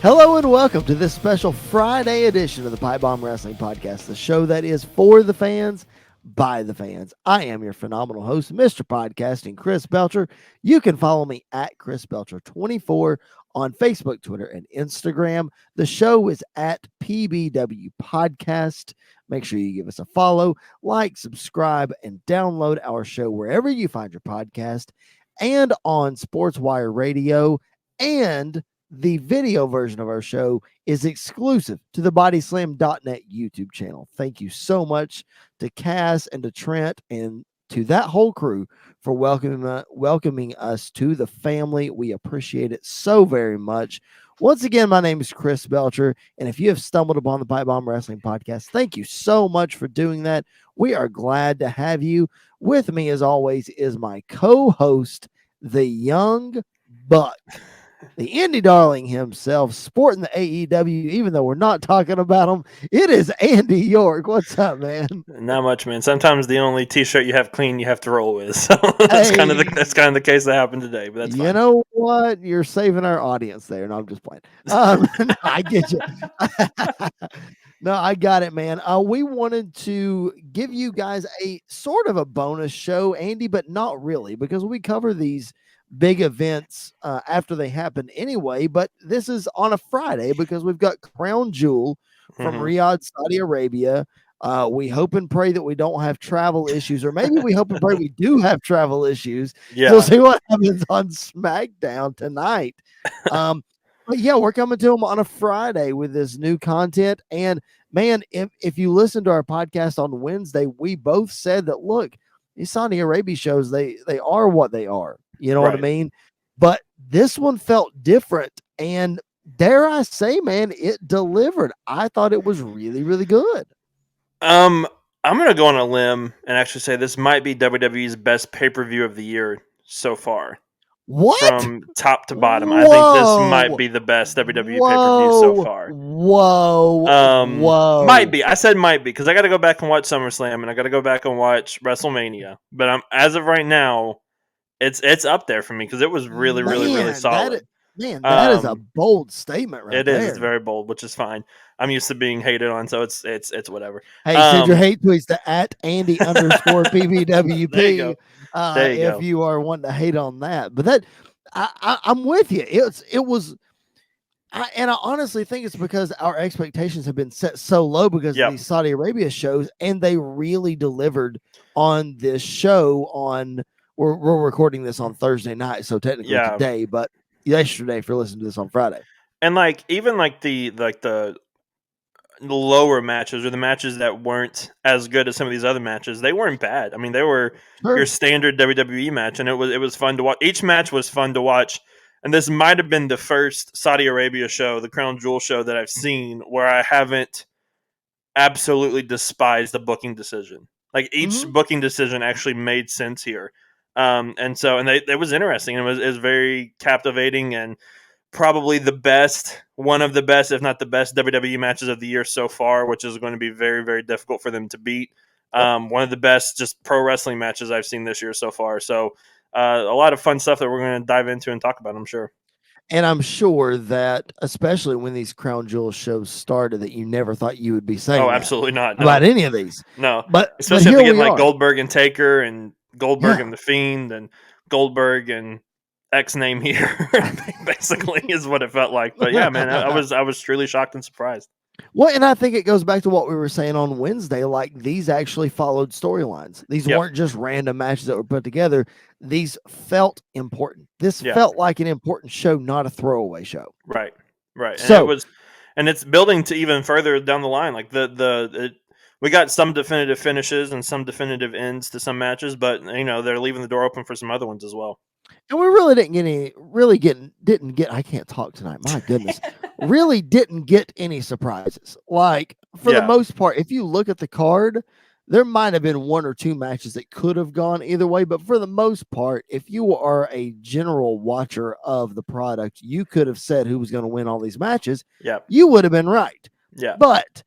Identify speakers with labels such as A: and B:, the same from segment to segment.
A: Hello and welcome to this special Friday edition of the PipeBomb Wrestling Podcast, the show that is for the fans, by the fans. I am your phenomenal host, Mr. Podcasting, Chris Belcher. You can follow me at Chris Belcher24 on Facebook, Twitter, and Instagram. The show is at PBW Podcast. Make sure you give us a follow, like, subscribe, and download our show wherever you find your podcast and on SportsWire Radio. And the video version of our show is exclusive to the bodyslam.net YouTube channel. Thank you so much to Cass and to Trent and to that whole crew for welcoming us to the family. We appreciate it so very much. Once again, my name is Chris Belcher, and if you have stumbled upon the PipeBomb Wrestling Podcast, thank you so much for doing that. We are glad to have you. With me, as always, is my co-host, the Young Buck, the indie darling himself, sporting the AEW, even though we're not talking about him. It is Andy York. What's up, man?
B: Not much, man. Sometimes the only T-shirt you have clean, you have to roll with. So that's kind of the case that happened today. But that's fine.
A: You know what? You're saving our audience there. No, I'm just playing. No, I get you. No, I got it, man. We wanted to give you guys a sort of a bonus show, Andy, but not really, because we cover these big events after they happen anyway. But this is on a Friday because we've got Crown Jewel from Riyadh, Saudi Arabia. We hope and pray that we don't have travel issues, or maybe we hope and pray we do have travel issues.
B: Yeah.
A: We'll see what happens on SmackDown tonight. But yeah, we're coming to them on a Friday with this new content. And man, if you listen to our podcast on Wednesday, we both said that, look, these Saudi Arabia shows, they are what they are. You know what I mean? But this one felt different. And dare I say, man, it delivered. I thought it was really, really good.
B: I'm going to go on a limb and actually say this might be WWE's best pay-per-view of the year so far.
A: What?
B: From top to bottom. I think this might be the best WWE pay-per-view so far.
A: Whoa.
B: Might be. I said might be because I got to go back and watch SummerSlam and I got to go back and watch WrestleMania. But as of right now, it's up there for me because it was really, really solid.
A: That is a bold statement right there.
B: It is. It's very bold, which is fine. I'm used to being hated on, so it's whatever.
A: Hey, send your hate tweets to at Andy_PBWP.
B: There you go.
A: If you are wanting to hate on that. But that I'm with you. It was and I honestly think it's because our expectations have been set so low because of these Saudi Arabia shows, and they really delivered on this show on we're recording this on Thursday night, so technically today, but yesterday if you're listening to this on Friday.
B: And even the lower matches or the matches that weren't as good as some of these other matches, they weren't bad. I mean, they were your standard WWE match, and it was fun to watch. Each match was fun to watch, and this might have been the first Saudi Arabia show, the Crown Jewel show that I've seen where I haven't absolutely despised the booking decision. Like each booking decision actually made sense here. It was interesting. It was very captivating and probably one of the best, if not the best WWE matches of the year so far, which is going to be very, very difficult for them to beat. One of the best just pro wrestling matches I've seen this year so far. So a lot of fun stuff that we're going to dive into and talk about, I'm sure.
A: And I'm sure that, especially when these Crown Jewel shows started, that you never thought you would be saying
B: absolutely not. No.
A: About any of these.
B: No.
A: But
B: especially if you get like Goldberg and Taker and Goldberg and The Fiend and Goldberg and X name here, basically, is what it felt like. But yeah, man, I was truly shocked and surprised.
A: Well, and I think it goes back to what we were saying on Wednesday. Like, these actually followed storylines. These weren't just random matches that were put together. These felt important. This felt like an important show, not a throwaway show.
B: Right. So, and it's building to even further down the line. Like we got some definitive finishes and some definitive ends to some matches, but they're leaving the door open for some other ones as well.
A: And we really didn't get I can't talk tonight. My goodness. Really didn't get any surprises. Like, for the most part, if you look at the card, there might have been one or two matches that could have gone either way, but for the most part, if you are a general watcher of the product, you could have said who was going to win all these matches.
B: Yeah.
A: You would have been right.
B: Yeah.
A: But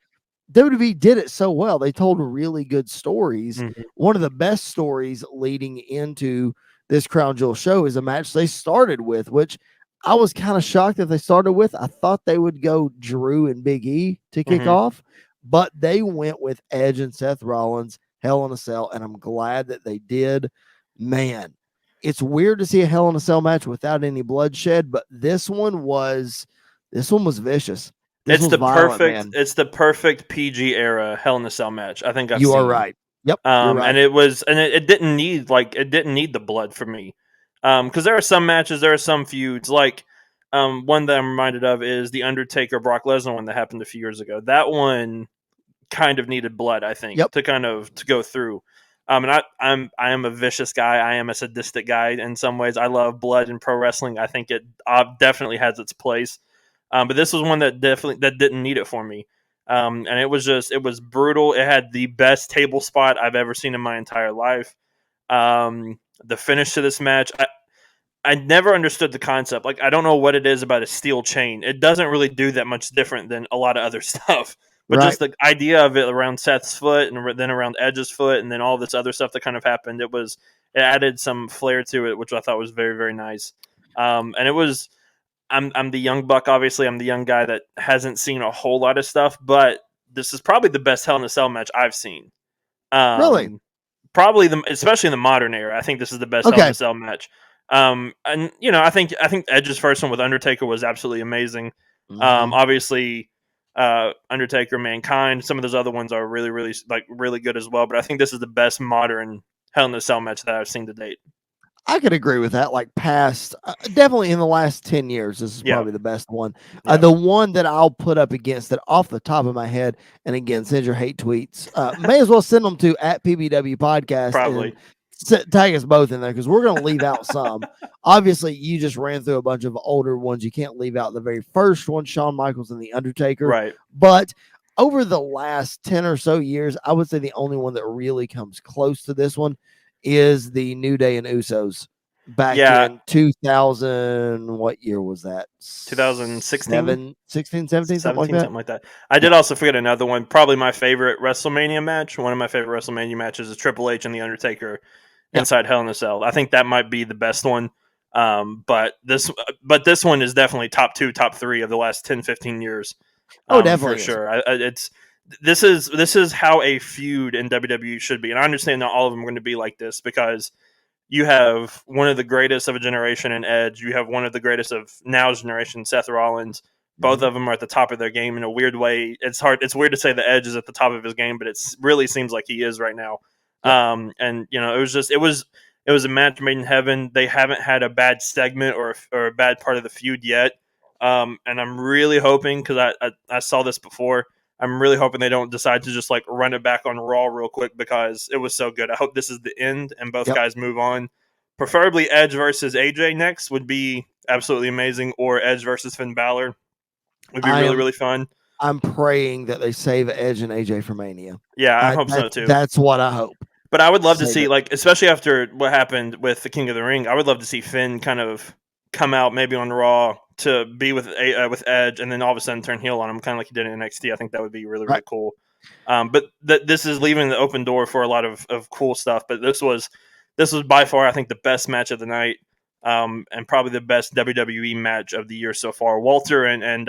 A: WWE did it so well. They told really good stories. Mm-hmm. One of the best stories leading into this Crown Jewel show is a match they started with, which I was kind of shocked that they started with. I thought they would go Drew and Big E to kick
B: Mm-hmm.
A: off, but they went with Edge and Seth Rollins, Hell in a Cell, and I'm glad that they did. Man, it's weird to see a Hell in a Cell match without any bloodshed, but this one was vicious. This was violent, man.
B: It's the perfect PG era Hell in a Cell match I think I've
A: You are
B: seen.
A: right. Yep, you're right.
B: And it didn't need the blood for me. Because there are some matches, there are some feuds like one that I'm reminded of is the Undertaker Brock Lesnar one that happened a few years ago. That one kind of needed blood, I think,
A: Yep.
B: to go through. And I am a vicious guy. I am a sadistic guy in some ways. I love blood in pro wrestling. I think it definitely has its place. But this was one that didn't need it for me. And it was brutal. It had the best table spot I've ever seen in my entire life. The finish to this match, I never understood the concept. Like, I don't know what it is about a steel chain. It doesn't really do that much different than a lot of other stuff. But
A: Right.
B: just the idea of it around Seth's foot and then around Edge's foot and then all this other stuff that kind of happened, it added some flair to it, which I thought was very, very nice. And it was, I'm the young buck, obviously. I'm the young guy that hasn't seen a whole lot of stuff, but this is probably the best Hell in a Cell match I've seen.
A: Really?
B: Probably especially in the modern era. I think this is the best Hell in
A: Okay.
B: a Cell match. And I think Edge's first one with Undertaker was absolutely amazing.
A: Mhm.
B: Obviously, Undertaker, Mankind, some of those other ones are really, really really good as well. But I think this is the best modern Hell in a Cell match that I've seen to date.
A: I could agree with that. Like past, definitely in the last 10 years, this is
B: Yeah,
A: probably the best one.
B: yeah,
A: The one that I'll put up against that off the top of my head, and again, send your hate tweets. May as well send them to at PBW Podcast and
B: probably.
A: tag us both in there because we're going to leave out some. Obviously, you just ran through a bunch of older ones. You can't leave out the very first one, Shawn Michaels and The Undertaker.
B: Right.
A: But over the last 10 or so years, I would say the only one that really comes close to this one is the New Day and Usos back
B: Yeah,
A: in 2000. What year was that?
B: 2016,
A: 16, 17, something like
B: 17,
A: that.
B: something like that. I did also forget another one. Probably my favorite WrestleMania match. One of my favorite WrestleMania matches is Triple H and The Undertaker
A: Yep.
B: inside Hell in a Cell. I think that might be the best one. But this one is definitely top 2, top 3 of the last 10, 15 years.
A: Definitely
B: for
A: is.
B: sure. This is how a feud in WWE should be, and I understand not all of them are going to be like this because you have one of the greatest of a generation in Edge. You have one of the greatest of now's generation, Seth Rollins. Both
A: Mhm.
B: of them are at the top of their game in a weird way. It's weird to say the Edge is at the top of his game, but it really seems like he is right now.
A: Yep.
B: And it was a match made in heaven. They haven't had a bad segment or a bad part of the feud yet. And I'm really hoping because I saw this before. I'm really hoping they don't decide to just like run it back on Raw real quick because it was so good. I hope this is the end and both
A: Yep.
B: guys move on. Preferably Edge versus AJ next would be absolutely amazing, or Edge versus Finn Balor would be really, really fun.
A: I'm praying that they save Edge and AJ for Mania.
B: Yeah, I hope so too.
A: That's what I hope.
B: But I would love to
A: Save
B: see,
A: it.
B: like, especially after what happened with the King of the Ring, I would love to see Finn kind of come out maybe on Raw to be with Edge, and then all of a sudden turn heel on him, kind of like he did in NXT. I think that would be really, really
A: Right.
B: cool. But this is leaving the open door for a lot of cool stuff. But this was by far, I think, the best match of the night, and probably the best WWE match of the year so far. Walter and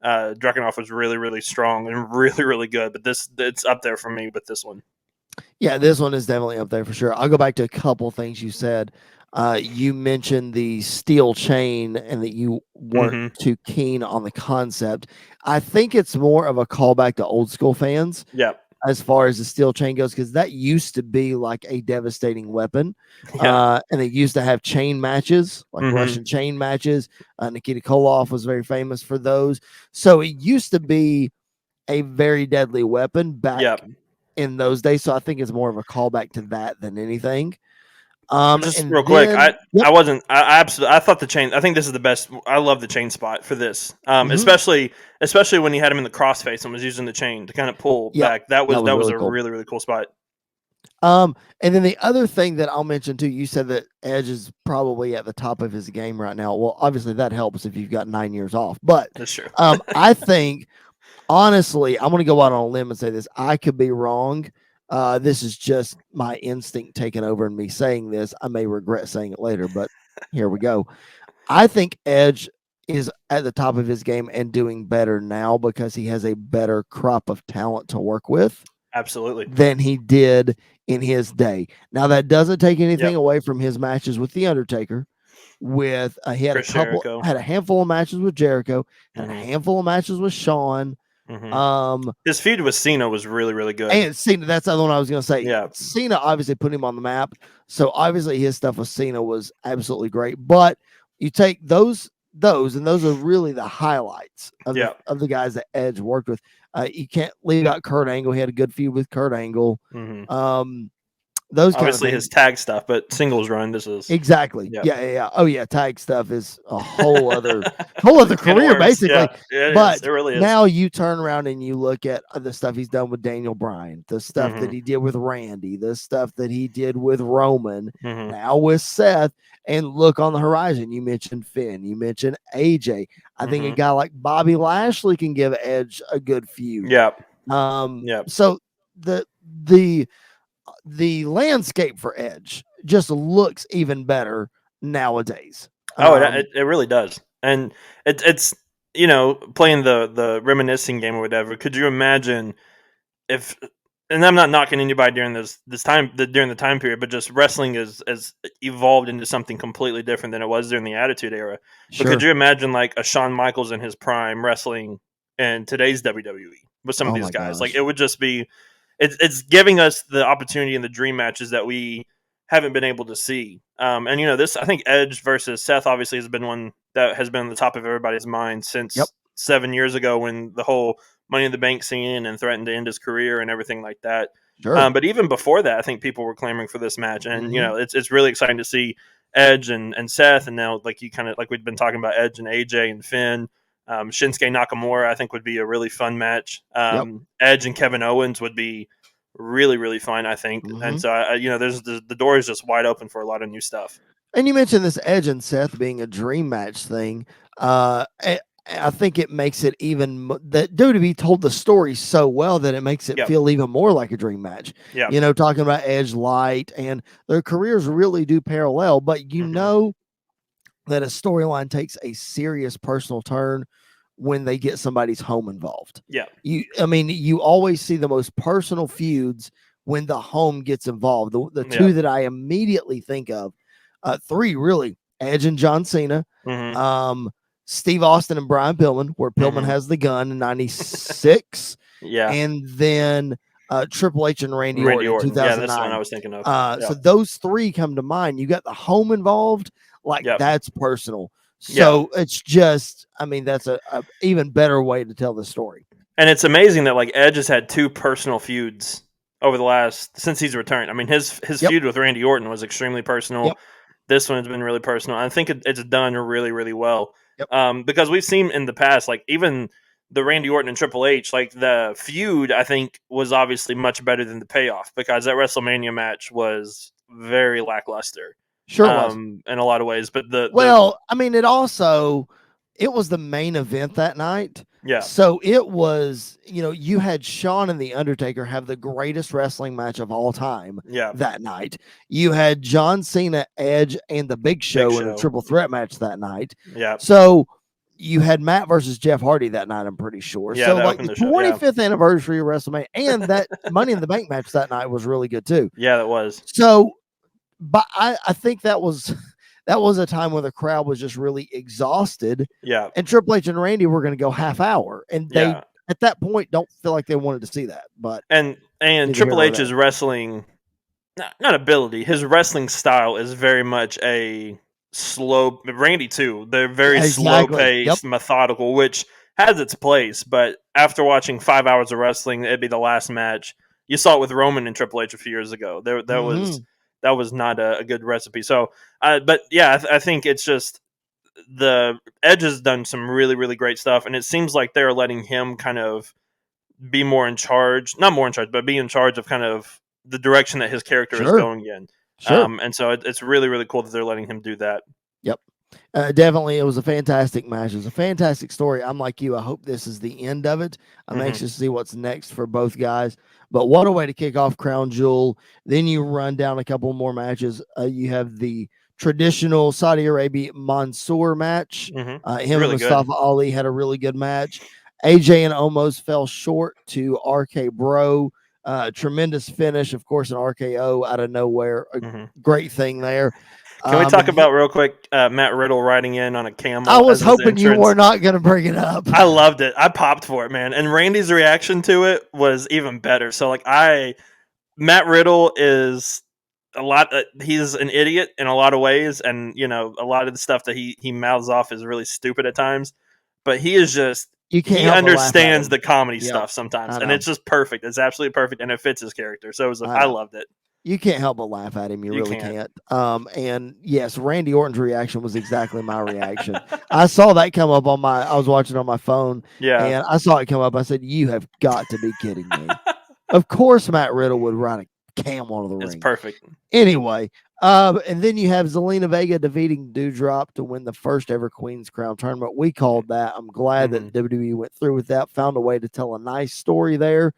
B: Dragunov was really, really strong and really, really good. But it's up there for me with this one.
A: Yeah, this one is definitely up there for sure. I'll go back to a couple things you said. You mentioned the steel chain and that you weren't too keen on the concept. I think it's more of a callback to old school fans.
B: Yeah.
A: As far as the steel chain goes, because that used to be like a devastating weapon.
B: Yeah.
A: And it used to have chain matches, like Russian chain matches. Nikita Koloff was very famous for those. So it used to be a very deadly weapon back in those days. So I think it's more of a callback to that than anything.
B: Just
A: And
B: real quick,
A: then
B: I thought the chain. I think this is the best. I love the chain spot for this, especially when he had him in the crossface and was using the chain to kind of pull back. That was
A: really
B: a
A: cool.
B: really, really cool spot.
A: And then the other thing that I'll mention too, you said that Edge is probably at the top of his game right now. Well, obviously that helps if you've got 9 years off, but
B: That's true.
A: I think honestly, I'm going to go out on a limb and say this. I could be wrong. This is just my instinct taking over and me saying this. I may regret saying it later, but here we go. I think Edge is at the top of his game and doing better now because he has a better crop of talent to work with
B: Absolutely.
A: than he did in his day. Now that doesn't take anything
B: Yep.
A: away from his matches with The Undertaker. He had
B: Chris Jericho.
A: had a handful of matches with Jericho, had a
B: Mhm.
A: handful of matches with Shawn.
B: Mhm. His feud with Cena was really, really good.
A: And Cena, that's the other one I was going to say.
B: Yeah.
A: Cena obviously put him on the map. So obviously his stuff with Cena was absolutely great. But you take those, and those are really the highlights of
B: Yeah.
A: the guys that Edge worked with. You can't leave out Kurt Angle. He had a good feud with Kurt Angle.
B: Mhm.
A: Those kind of
B: Obviously
A: things.
B: his tag stuff, but singles run, this is
A: Exactly.
B: Yep.
A: Yeah. Oh yeah, tag stuff is a whole other career basically.
B: Yeah, it is.
A: But
B: It really is.
A: now you turn around and you look at the stuff he's done with Daniel Bryan, the stuff that
B: Mhm.
A: he did with Randy, the stuff that he did with Roman,
B: Mhm.
A: now with Seth, and look on the horizon. You mentioned Finn, you mentioned AJ. I think a
B: Mhm.
A: guy like Bobby Lashley can give Edge a good feud.
B: Yep. Yep.
A: So the landscape for Edge just looks even better nowadays.
B: Oh, it really does. And it's playing the reminiscing game or whatever. Could you imagine if and I'm not knocking anybody during this time during the time period, but just wrestling has evolved into something completely different than it was during the Attitude Era. But could
A: Sure.
B: you imagine like a Shawn Michaels in his prime wrestling in today's WWE with some of
A: Oh
B: these
A: my
B: guys? Like
A: gosh.
B: it would just be it's giving us the opportunity and the dream matches that we haven't been able to see. And this I think Edge versus Seth obviously has been one that has been on the top of everybody's mind
A: Yep.
B: since 7 years ago when the whole Money in the Bank scene and threatened to end his career and everything like that.
A: Sure.
B: But even before that, I think people were clamoring for this match, and
A: Mm-hmm.
B: it's really exciting to see Edge and Seth, and now like you kind of like we've been talking about Edge and AJ and Finn. Shinsuke Nakamura, I think, would be a really fun match.
A: Yep.
B: Edge and Kevin Owens would be really, really fun, I think.
A: Mm-hmm.
B: And so, there's the door is just wide open for a lot of new stuff.
A: And you mentioned this Edge and Seth being a dream match thing. I think it makes it even that WWE told the story so well that it makes it
B: Yep.
A: feel even more like a dream match.
B: Yeah.
A: Talking about Edge Light and their careers really do parallel, but that a storyline takes a serious personal turn when they get somebody's home involved.
B: Yeah.
A: You always see the most personal feuds when the home gets involved. The two that I immediately think of, three really, Edge and John Cena, Steve Austin and Brian Pillman, where Pillman has the gun in 96.
B: Yeah.
A: And then Triple H and Randy Orton in 2009.
B: Yeah, that's the one I was thinking of.
A: So those three come to mind. You got the home involved, that's personal. So it's just, that's a even better way to tell the story.
B: And it's amazing that like Edge has had two personal feuds over the since he's returned. I mean, his feud with Randy Orton was extremely personal.
A: Yep.
B: This one has been really personal. I think it's done really, really well.
A: Yep.
B: Because we've seen in the past, like even the Randy Orton and Triple H, like the feud, I think was obviously much better than the payoff because that WrestleMania match was very lackluster.
A: Sure was.
B: In a lot of ways, but
A: it was the main event that night.
B: Yeah.
A: So it was, you had Shawn and The Undertaker have the greatest wrestling match of all time that night. You had John Cena, Edge, and the Big Show in a triple threat match that night.
B: Yeah.
A: So you had Matt versus Jeff Hardy that night, I'm pretty sure.
B: Yeah,
A: so like the 25th anniversary of WrestleMania and that Money in the Bank match that night was really good too.
B: Yeah, that was.
A: So, but I think that was a time when the crowd was just really exhausted.
B: Yeah.
A: And Triple H and Randy were going to go half hour. And they, at that point, don't feel like they wanted to see that. But
B: and Triple H's wrestling, not ability, his wrestling style is very much a slow. Randy too. They're very slow paced, methodical, which has its place. But after watching 5 hours of wrestling, it'd be the last match. You saw it with Roman and Triple H a few years ago. That was not a good recipe. So, but yeah, I think it's just the Edge has done some really, really great stuff, and it seems like they're letting him kind of be more in charge, not more in charge, but be in charge of kind of the direction that his character is going in.
A: Sure.
B: And so it's really, really cool that they're letting him do that.
A: Yep. Definitely, it was a fantastic match. It was a fantastic story. I'm like you. I hope this is the end of it. I'm anxious to see what's next for both guys. But what a way to kick off Crown Jewel. Then you run down a couple more matches. You have the traditional Saudi Arabia Mansoor match. Him and
B: Really good.
A: Mustafa Ali had a really good match. AJ and Omos fell short to RK Bro. Tremendous finish, of course, an RKO out of nowhere. A great thing there.
B: Can we talk about real quick Matt Riddle riding in on a camel?
A: I was hoping you were not going to bring it up.
B: I loved it. I popped for it, man. And Randy's reaction to it was even better. So, like, Matt Riddle is he's an idiot in a lot of ways, and you know, a lot of the stuff that he mouths off is really stupid at times. But he is just he understands the comedy stuff sometimes, and it's just perfect. It's absolutely perfect, and it fits his character. So I loved it.
A: You can't help but laugh at him. You really can't. And yes, Randy Orton's reaction was exactly my reaction. I saw that come up I was watching on my phone.
B: Yeah.
A: And I saw it come up. I said, you have got to be kidding me. Of course, Matt Riddle would ride a camel to the ring.
B: It's perfect.
A: Anyway, and then you have Zelina Vega defeating Doudrop to win the first ever Queen's Crown tournament. We called that. I'm glad that WWE went through with that, found a way to tell a nice story there.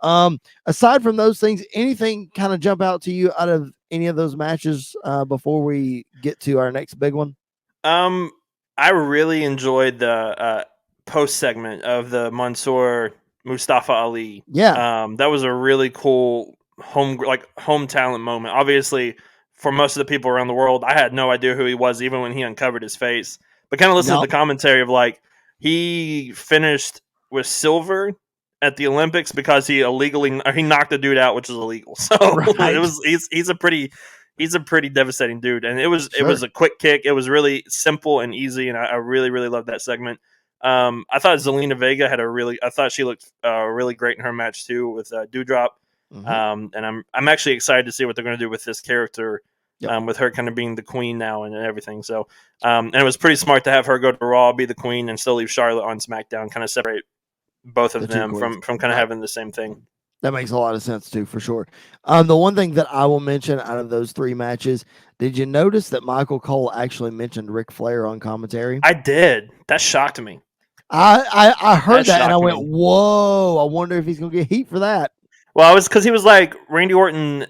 A: Aside from those things, anything kind of jump out to you out of any of those matches before we get to our next big one?
B: I really enjoyed the post segment of the Mansoor Mustafa Ali.
A: Yeah.
B: That was a really cool home talent moment. Obviously, for most of the people around the world, I had no idea who he was even when he uncovered his face. But kind of listen to the commentary of like he finished with silver at the Olympics because he knocked a dude out, which is illegal. So he's a pretty devastating dude, and it was a quick kick. It was really simple and easy, and I really really loved that segment. I thought Zelina Vega I thought she looked really great in her match too with Doudrop. And I'm actually excited to see what they're going to do with this character, with her kind of being the queen now and everything. So and it was pretty smart to have her go to Raw, be the queen, and still leave Charlotte on SmackDown, kind of separate both of them from kind of having the same thing.
A: That makes a lot of sense too, for sure. The one thing that I will mention out of those three matches, did you notice that Michael Cole actually mentioned Ric Flair on commentary?
B: I did. That shocked me.
A: I heard that and I went, whoa, I wonder if he's going to get heat for that.
B: Well, it was because he was like, Randy Orton,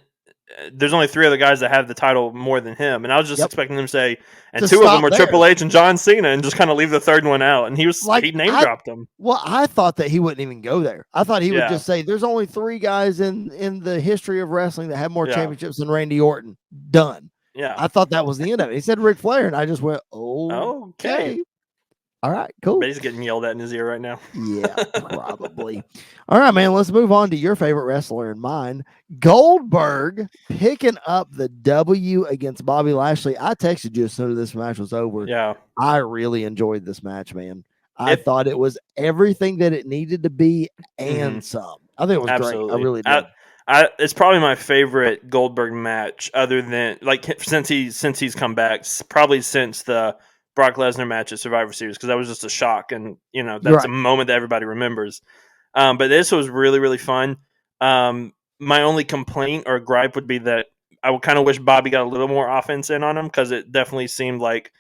B: there's only three other guys that have the title more than him. And I was just expecting him to say, and two of them were Triple H and John Cena, and just kind of leave the third one out. And he name dropped them.
A: Well, I thought that he wouldn't even go there. I thought he would just say, there's only three guys in the history of wrestling that have more championships than Randy Orton. Done.
B: Yeah.
A: I thought that was the end of it. He said Ric Flair, and I just went, okay. All right, cool.
B: But he's getting yelled at in his ear right now.
A: Yeah, probably. All right, man, let's move on to your favorite wrestler and mine. Goldberg picking up the W against Bobby Lashley. I texted you as soon as this match was over.
B: Yeah.
A: I really enjoyed this match, man. I thought it was everything that it needed to be and some. I think it was great. I really did.
B: It's probably my favorite Goldberg match, other than since he's come back, probably since the Brock Lesnar match at Survivor Series, because that was just a shock, and that's a moment that everybody remembers. But this was really really fun. My only complaint or gripe would be that I would kind of wish Bobby got a little more offense in on him, because it definitely seemed like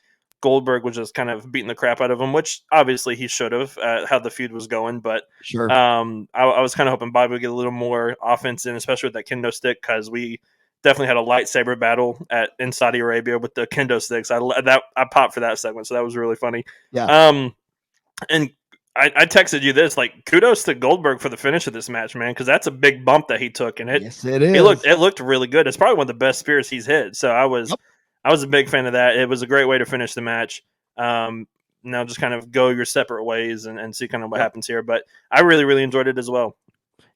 B: Goldberg was just kind of beating the crap out of him, which obviously he should have, how the feud was going. But I was kind of hoping Bobby would get a little more offense in, especially with that kendo stick, because we definitely had a lightsaber battle in Saudi Arabia with the kendo sticks. I popped for that segment, so that was really funny.
A: Yeah.
B: And I texted you this, like, kudos to Goldberg for the finish of this match, man, because that's a big bump that he took, and
A: yes, it is.
B: It looked really good. It's probably one of the best spears he's hit. So I was a big fan of that. It was a great way to finish the match. Now just kind of go your separate ways and see kind of what happens here. But I really, really enjoyed it as well.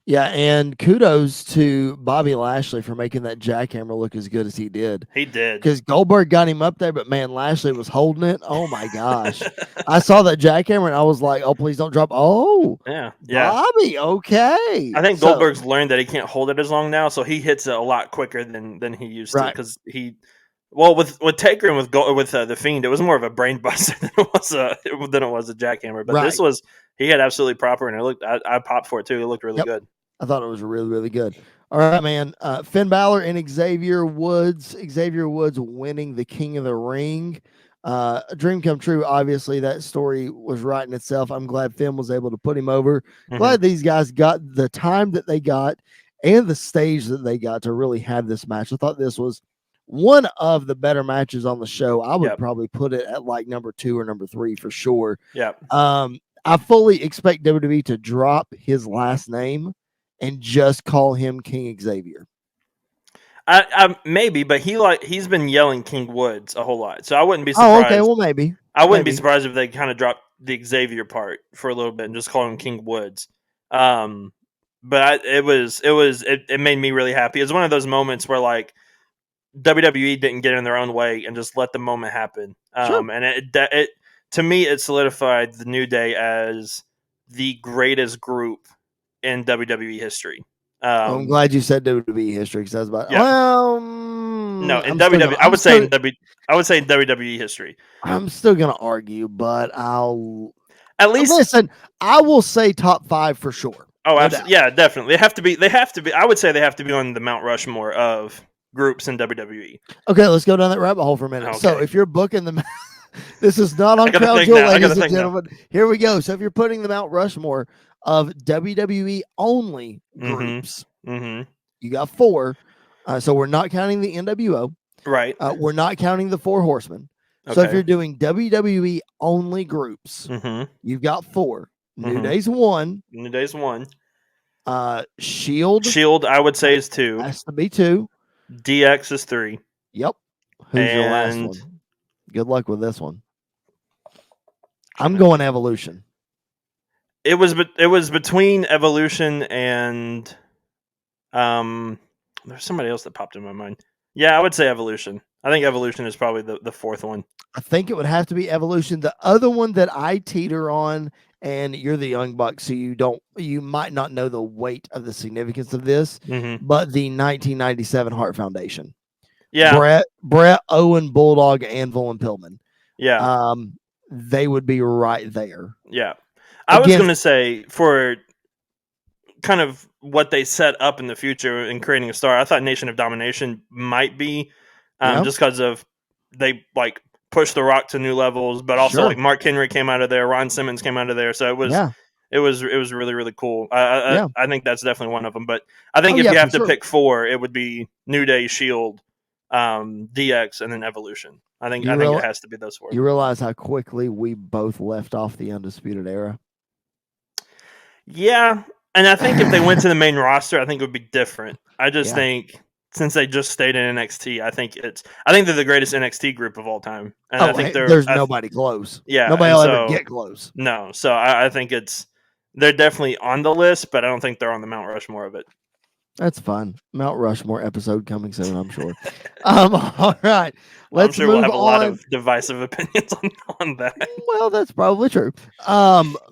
A: Yeah, and kudos to Bobby Lashley for making that jackhammer look as good as he did.
B: He did.
A: Because Goldberg got him up there, but man, Lashley was holding it. Oh my gosh. I saw that jackhammer and I was like, oh, please don't drop. Oh,
B: yeah.
A: Bobby, okay.
B: I think Goldberg's learned that he can't hold it as long now, so he hits it a lot quicker than he used to. Because with Taker and with the Fiend, it was more of a brain buster than it was a jackhammer. But this was, he had absolutely proper, and it looked. I popped for it too. It looked really good.
A: I thought it was really, really good. All right, man. Finn Balor and Xavier Woods. Xavier Woods winning the King of the Ring. A dream come true. Obviously, that story was writing itself. I'm glad Finn was able to put him over. Glad these guys got the time that they got and the stage that they got to really have this match. I thought this was one of the better matches on the show. I would
B: Yep.
A: probably put it at like number 2 or number 3 for sure.
B: Yep.
A: I fully expect WWE to drop his last name and just call him King Xavier.
B: I maybe, but he's been yelling King Woods a whole lot, so I wouldn't be surprised.
A: Oh, okay, well maybe.
B: I wouldn't be surprised if they kind of dropped the Xavier part for a little bit and just call him King Woods. But it made me really happy. It was one of those moments where like WWE didn't get in their own way and just let the moment happen.
A: Sure.
B: And it to me it solidified the New Day as the greatest group in WWE history.
A: I'm glad you said WWE history because I was about. Yeah. Well,
B: no, in WWE, I would say in WWE history.
A: I'm still gonna argue, but I'll
B: at least
A: listen. I will say top 5 for sure.
B: Oh, absolutely. Yeah, definitely. They have to be. I would say they have to be on the Mount Rushmore of groups in WWE.
A: Okay, let's go down that rabbit hole for a minute. Okay. So if you're booking the, this is not on Crown Jewel, ladies and gentlemen. Now. Here we go. So if you're putting the Mount Rushmore of WWE only groups, you got 4. So we're not counting the NWO.
B: Right.
A: We're not counting the 4 Horsemen. Okay. So if you're doing WWE only groups, you've got 4. New Day's 1.
B: New Day's 1.
A: Shield.
B: Shield, I would say, is 2.
A: Has to be 2.
B: DX is 3.
A: Yep. Who's your last one? Good luck with this one. I'm going Evolution.
B: It was between Evolution and there's somebody else that popped in my mind. Yeah, I would say Evolution. I think Evolution is probably the 4th one.
A: I think it would have to be Evolution. The other one that I teeter on, and you're the Young Bucks, so you might not know the weight of the significance of this, but the 1997 Heart Foundation.
B: Yeah.
A: Brett, Owen, Bulldog, Anvil, and Pillman.
B: Yeah.
A: They would be right there.
B: Yeah. I was going to say for kind of what they set up in the future in creating a star, I thought Nation of Domination might be just because of they like pushed The Rock to new levels, but also like Mark Henry came out of there, Ron Simmons came out of there, so it was really, really cool. I think that's definitely one of them. But I think if you have to pick 4, it would be New Day, Shield, DX, and then Evolution. I think it has to be those 4.
A: You realize how quickly we both left off the Undisputed Era?
B: Yeah, and I think if they went to the main roster, I think it would be different. I just think since they just stayed in NXT, I think they're the greatest NXT group of all time. And I think
A: there's nobody close.
B: Yeah,
A: nobody will ever get close.
B: No, so I think they're definitely on the list, but I don't think they're on the Mount Rushmore of it.
A: That's fun. Mount Rushmore episode coming soon, I'm sure. All right.
B: I'm sure we'll have a lot of divisive opinions on that.
A: Well, that's probably true.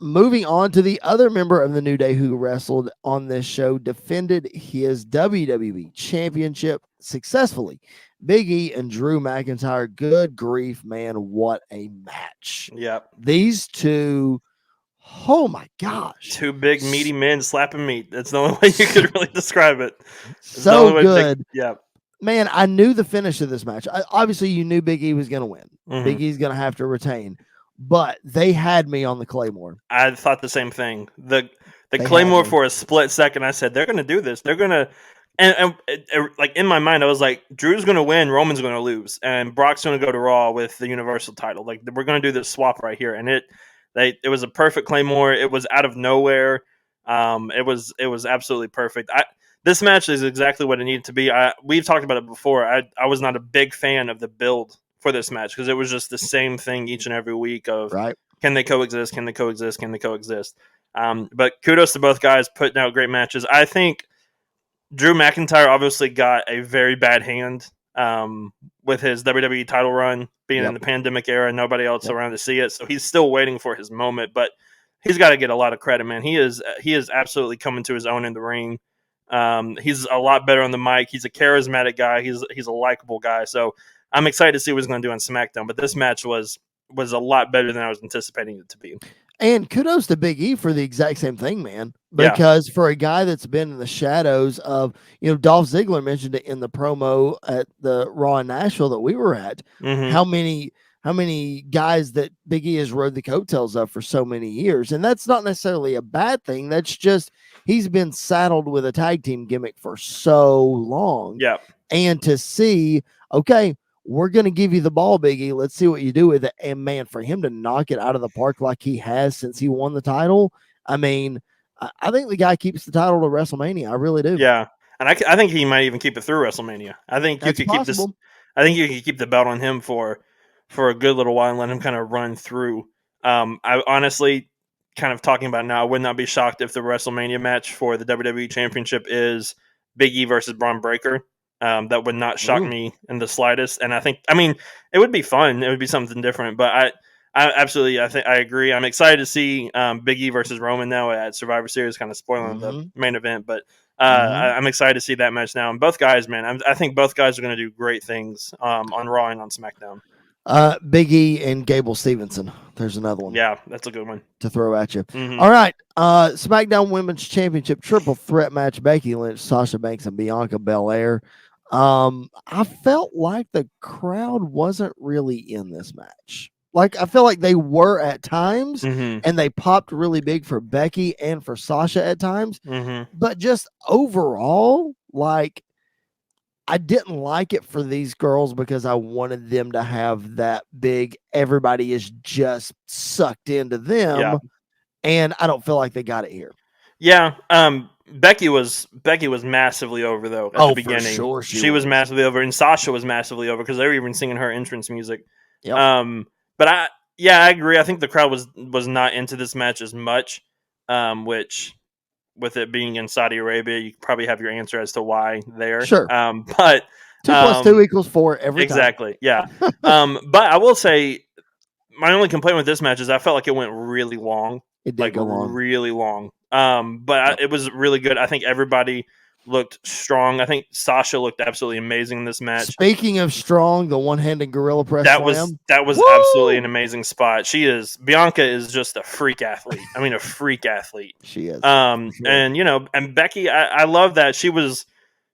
A: Moving on to the other member of the New Day who wrestled on this show, defended his WWE Championship successfully. Big E and Drew McIntyre. Good grief, man. What a match.
B: Yep.
A: These two... Oh my gosh.
B: 2 big meaty men slapping meat. That's the only way you could really describe it.
A: So good.
B: Yeah.
A: Man, I knew the finish of this match. Obviously, you knew Big E was going to win. Big E's going to have to retain. But they had me on the Claymore.
B: I thought the same thing. The Claymore for a split second, I said, they're going to do this. They're going to... And like in my mind, I was like, Drew's going to win, Roman's going to lose, and Brock's going to go to Raw with the Universal title. Like, we're going to do this swap right here. And it was a perfect Claymore. It was out of nowhere. It was absolutely perfect. This match is exactly what it needed to be. We've talked about it before. I was not a big fan of the build for this match because it was just the same thing each and every week of can they coexist? Can they coexist? Can they coexist? But kudos to both guys putting out great matches. I think Drew McIntyre obviously got a very bad hand with his WWE title run being in the pandemic era, nobody else around to see it. So he's still waiting for his moment, but he's got to get a lot of credit, man. He is absolutely coming to his own in the ring. He's a lot better on the mic. He's a charismatic guy. He's a likable guy. So I'm excited to see what he's going to do on SmackDown, but this match was a lot better than I was anticipating it to be.
A: And kudos to Big E for the exact same thing, man. Because for a guy that's been in the shadows of, Dolph Ziggler mentioned it in the promo at the Raw in Nashville that we were at, how many guys that Big E has rode the coattails of for so many years. And that's not necessarily a bad thing. That's just, he's been saddled with a tag team gimmick for so long.
B: Yeah.
A: And to see okay, we're going to give you the ball, Biggie. Let's see what you do with it. And man, for him to knock it out of the park like he has since he won the title, I mean, I think the guy keeps the title to WrestleMania. I really do.
B: Yeah, and I think he might even keep it through WrestleMania. I think you
A: That's
B: could keep this.
A: possible.
B: I think you could keep the belt on him for a good little while and let him kind of run through. I honestly, kind of talking about now, I would not be shocked if the WrestleMania match for the WWE Championship is Big E versus Braun Breaker. That would not shock me in the slightest. And I mean, it would be fun. It would be something different. But I absolutely, I agree. I'm excited to see Big E versus Roman now at Survivor Series, kind of spoiling the main event. But I'm excited to see that match now. And both guys, man, I think both guys are going to do great things on Raw and on SmackDown.
A: Big E and Gable Stevenson. There's another one.
B: Yeah, that's a good one
A: to throw at you. Mm-hmm. All right. SmackDown Women's Championship triple threat match: Becky Lynch, Sasha Banks, and Bianca Belair. I felt like the crowd wasn't really in this match. Like, I feel like they were at times, and they popped really big for Becky and for Sasha at times. But just overall, like, I didn't like it for these girls because I wanted them to have that big, everybody is just sucked into them. Yeah. And I don't feel like they got it here.
B: Yeah. Becky was massively over though at the beginning.
A: For sure
B: she was massively over, and Sasha was massively over because they were even singing her entrance music.
A: Yep.
B: But I agree. I think the crowd was not into this match as much, which with it being in Saudi Arabia, you probably have your answer as to why there.
A: Sure.
B: But
A: 2 + 2 = 4 every
B: exactly, time. Yeah. But I will say my only complaint with this match is I felt like it went really long.
A: It did go long.
B: Really long. But it was really good. I think everybody looked strong. I think Sasha looked absolutely amazing in this match.
A: Speaking of strong, the one-handed gorilla press slam.
B: That was absolutely an amazing spot. Bianca is just a freak athlete. I mean, a freak athlete.
A: She is.
B: Sure. And and Becky, I love that she was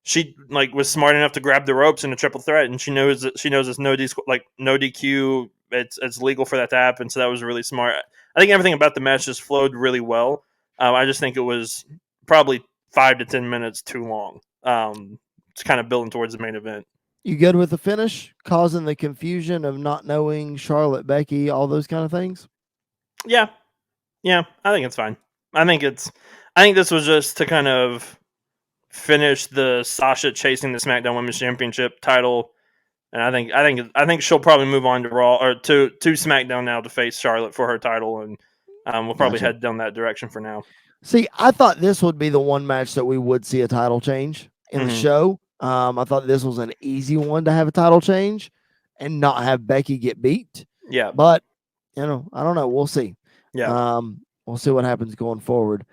B: smart enough to grab the ropes in a triple threat, and she knows it's no DQ. It's legal for that to happen. So that was really smart. I think everything about the match just flowed really well. I just think it was probably 5 to 10 minutes too long. It's kind of building towards the main event.
A: You good with the finish, causing the confusion of not knowing Charlotte, Becky, all those kind of things?
B: Yeah, I think it's fine. I think this was just to kind of finish the Sasha chasing the SmackDown Women's Championship title, and I think she'll probably move on to Raw or to SmackDown now to face Charlotte for her title, and we'll probably head down that direction for now.
A: See, I thought this would be the one match that we would see a title change in the show. I thought this was an easy one to have a title change and not have Becky get beat.
B: Yeah.
A: But, I don't know. We'll see.
B: Yeah.
A: We'll see what happens going forward.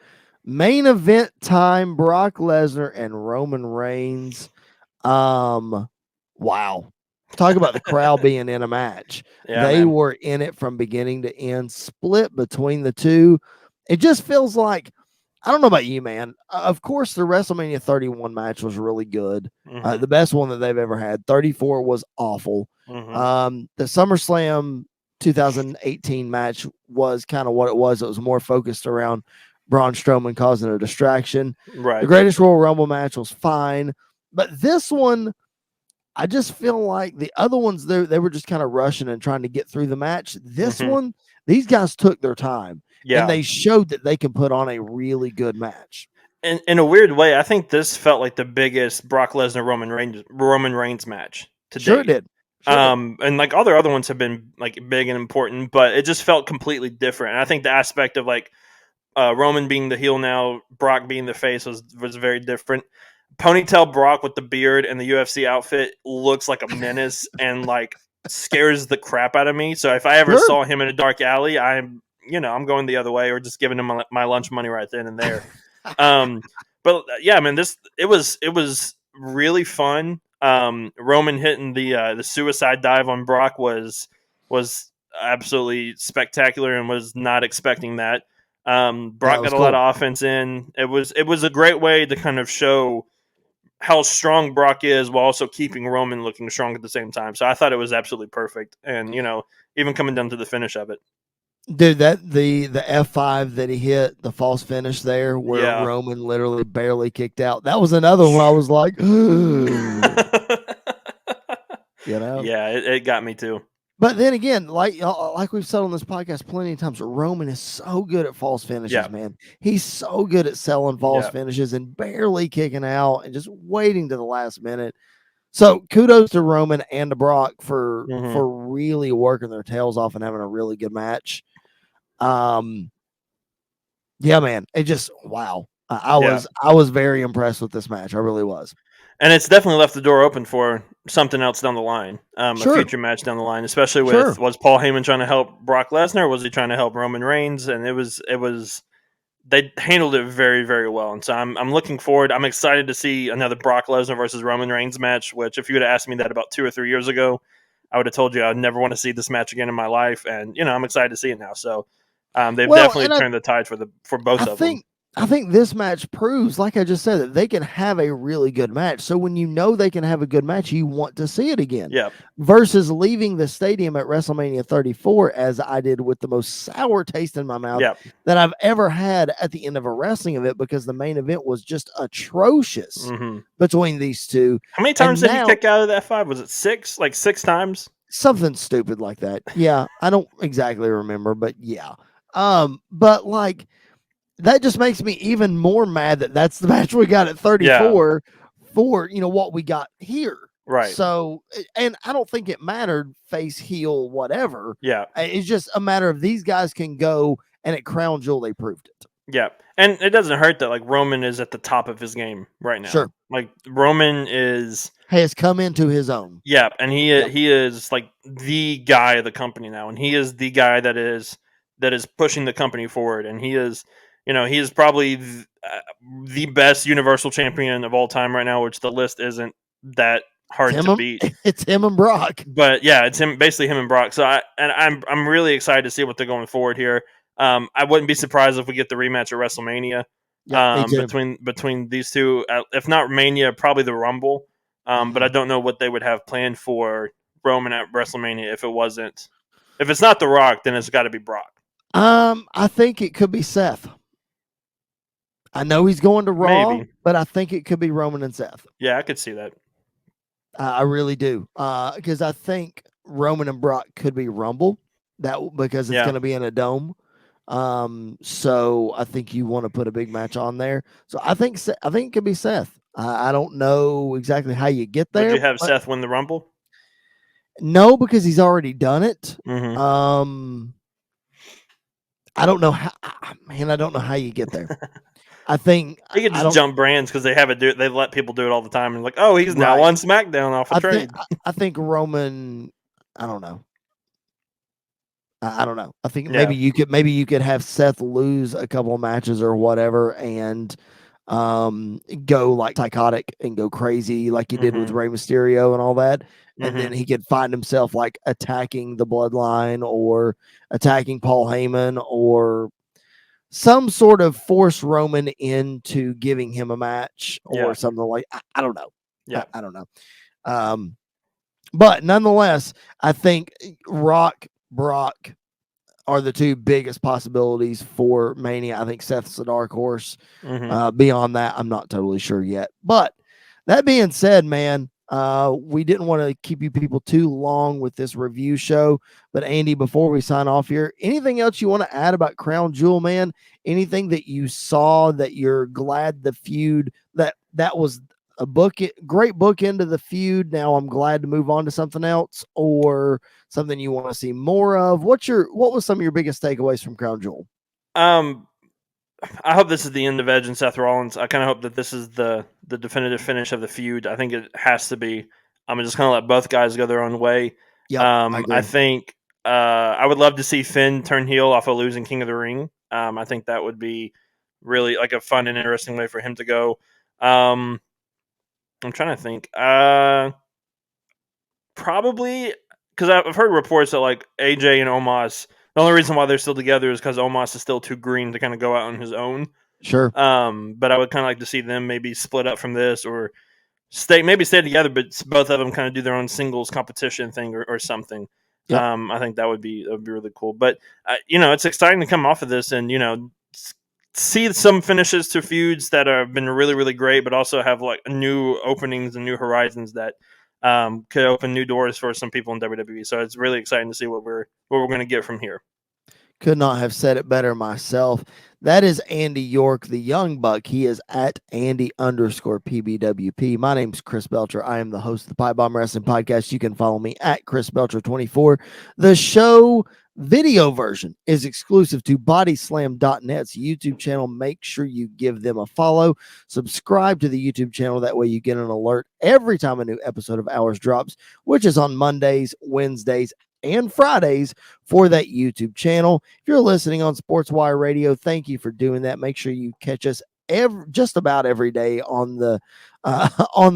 A: Main event time, Brock Lesnar and Roman Reigns. Wow. Talk about the crowd being in a match. Yeah, they were in it from beginning to end, split between the two. It just feels like, I don't know about you, man. Of course, the WrestleMania 31 match was really good. The best one that they've ever had. 34 was awful. The SummerSlam 2018 match was kind of what it was. It was more focused around Braun Strowman causing a distraction.
B: Right.
A: The Greatest Royal Rumble match was fine. But this one, I just feel like the other ones, they were just kind of rushing and trying to get through the match. This one, these guys took their time. Yeah. And they showed that they can put on a really good match.
B: In a weird way, I think this felt like the biggest Brock Lesnar Roman Reigns match to
A: date.
B: Did. And like all their other ones have been like big and important, but it just felt completely different. And I think the aspect of like Roman being the heel now, Brock being the face was very different. Ponytail Brock with the beard and the UFC outfit looks like a menace and like scares the crap out of me. So if I ever saw him in a dark alley, I'm going the other way or just giving him my lunch money right then and there. But yeah, man, it was really fun. Roman hitting the suicide dive on Brock was absolutely spectacular and was not expecting that. Brock got a lot of offense in. It was a great way to kind of show how strong Brock is while also keeping Roman looking strong at the same time. So I thought it was absolutely perfect. And, even coming down to the finish of it.
A: Dude, that the F5 that he hit, the false finish there where Roman literally barely kicked out. That was another one I was like,
B: Yeah, it got me too.
A: But then again, like we've said on this podcast plenty of times, Roman is so good at false finishes, man. He's so good at selling false finishes and barely kicking out and just waiting to the last minute. So kudos to Roman and to Brock for really working their tails off and having a really good match. Yeah, man, it just wow. I was very impressed with this match. I really was.
B: And it's definitely left the door open for something else down the line, a future match down the line, especially with was Paul Heyman trying to help Brock Lesnar, or was he trying to help Roman Reigns? And it was they handled it very, very well. And so I'm looking forward. I'm excited to see another Brock Lesnar versus Roman Reigns match, which if you would have asked me that about 2 or 3 years ago, I would have told you I'd never want to see this match again in my life. And, I'm excited to see it now. So they've definitely turned the tide for both of them.
A: I think this match proves, like I just said, that they can have a really good match. So when you know they can have a good match, you want to see it again.
B: Yeah.
A: Versus leaving the stadium at WrestleMania 34, as I did with the most sour taste in my mouth that I've ever had at the end of a wrestling event, because the main event was just atrocious between these two.
B: How many times did he kick out of that 5? Was it 6? Like 6 times?
A: Something stupid like that. Yeah. I don't exactly remember, but yeah. But like, that just makes me even more mad that that's the match we got at 34 for, what we got here.
B: Right.
A: So, and I don't think it mattered face, heel, whatever.
B: Yeah.
A: It's just a matter of these guys can go, and at Crown Jewel, they proved it.
B: Yeah. And it doesn't hurt that, like, Roman is at the top of his game right now.
A: Sure.
B: Like, Roman
A: has come into his own.
B: Yeah. And he is, like, the guy of the company now. And he is the guy that is pushing the company forward. And he is... he is probably the best Universal Champion of all time right now, which the list isn't that hard to beat.
A: It's him and Brock.
B: But yeah, it's basically him and Brock. So I'm really excited to see what they're going forward here. I wouldn't be surprised if we get the rematch at WrestleMania between these two. If not Mania, probably the Rumble. But I don't know what they would have planned for Roman at WrestleMania if it's not The Rock, then it's got to be Brock.
A: I think it could be Seth. I know he's going to Raw, but I think it could be Roman and Seth.
B: Yeah, I could see that.
A: I really do. Because I think Roman and Brock could be Rumble, because it's going to be in a dome. So I think you want to put a big match on there. So I think it could be Seth. I don't know exactly how you get there.
B: Would you have Seth win the Rumble?
A: No, because he's already done it.
B: Mm-hmm.
A: I don't know how. Man, I don't know how you get there. I think
B: they could just jump brands because they have it. They let people do it all the time, and like, oh, he's now on SmackDown off a trade.
A: I think Roman. I don't know. I don't know. I think maybe you could have Seth lose a couple of matches or whatever, and go like psychotic and go crazy like he did with Rey Mysterio and all that. And then he could find himself like attacking the Bloodline or attacking Paul Heyman or some sort of force Roman into giving him a match or something like I don't know.
B: Yeah.
A: I don't know. But nonetheless, I think Brock are the two biggest possibilities for Mania. I think Seth's a dark horse. Beyond that, I'm not totally sure yet. But that being said, man, we didn't want to keep you people too long with this review show. But Andy, before we sign off here, anything else you want to add about Crown Jewel, man? Anything that you saw that you're glad the feud that was a great book into the feud? Now I'm glad to move on to something else, or something you want to see more of. What was some of your biggest takeaways from Crown Jewel?
B: I hope this is the end of Edge and Seth Rollins. I kind of hope that this is the definitive finish of the feud. I think it has to be. I'm just going to let both guys go their own way. I think I would love to see Finn turn heel off of losing King of the Ring. I think that would be really like a fun and interesting way for him to go. I'm trying to think. Probably because I've heard reports that like AJ and Omos, the only reason why they're still together is because Omos is still too green to kind of go out on his own.
A: Sure.
B: But I would kind of like to see them maybe split up from this or stay together, but both of them kind of do their own singles competition thing or something. Yep. I think that would be really cool. But it's exciting to come off of this and see some finishes to feuds that have been really, really great, but also have like new openings and new horizons that could open new doors for some people in WWE. So it's really exciting to see what we're going to get from here.
A: Could not have said it better myself. That is Andy York, the young buck. He is at Andy_PBWP. My name's Chris Belcher. I am the host of the PipeBomb Wrestling Podcast. You can follow me at Chris Belcher24. The show video version is exclusive to bodyslam.net's YouTube channel. Make sure you give them a follow. Subscribe to the YouTube channel. That way you get an alert every time a new episode of ours drops, which is on Mondays, Wednesdays, and Fridays for that YouTube channel. If you're listening on SportsWire Radio, thank you for doing that. Make sure you catch us just about every day on the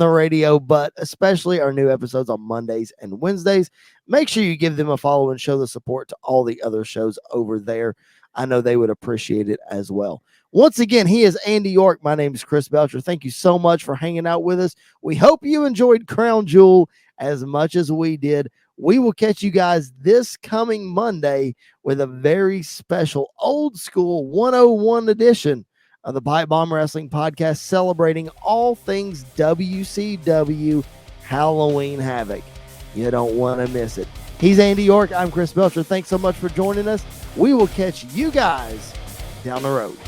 A: radio, but especially our new episodes on Mondays and Wednesdays. Make sure you give them a follow and show the support to all the other shows over there. I know they would appreciate it as well. Once again, he is Andy York. My name is Chris Belcher. Thank you so much for hanging out with us. We hope you enjoyed Crown Jewel as much as we did. We will catch you guys this coming Monday with a very special old school 101 edition of the PipeBomb Wrestling Podcast, celebrating all things WCW Halloween Havoc. You don't want to miss it. He's Andy York. I'm Chris Belcher. Thanks so much for joining us. We will catch you guys down the road.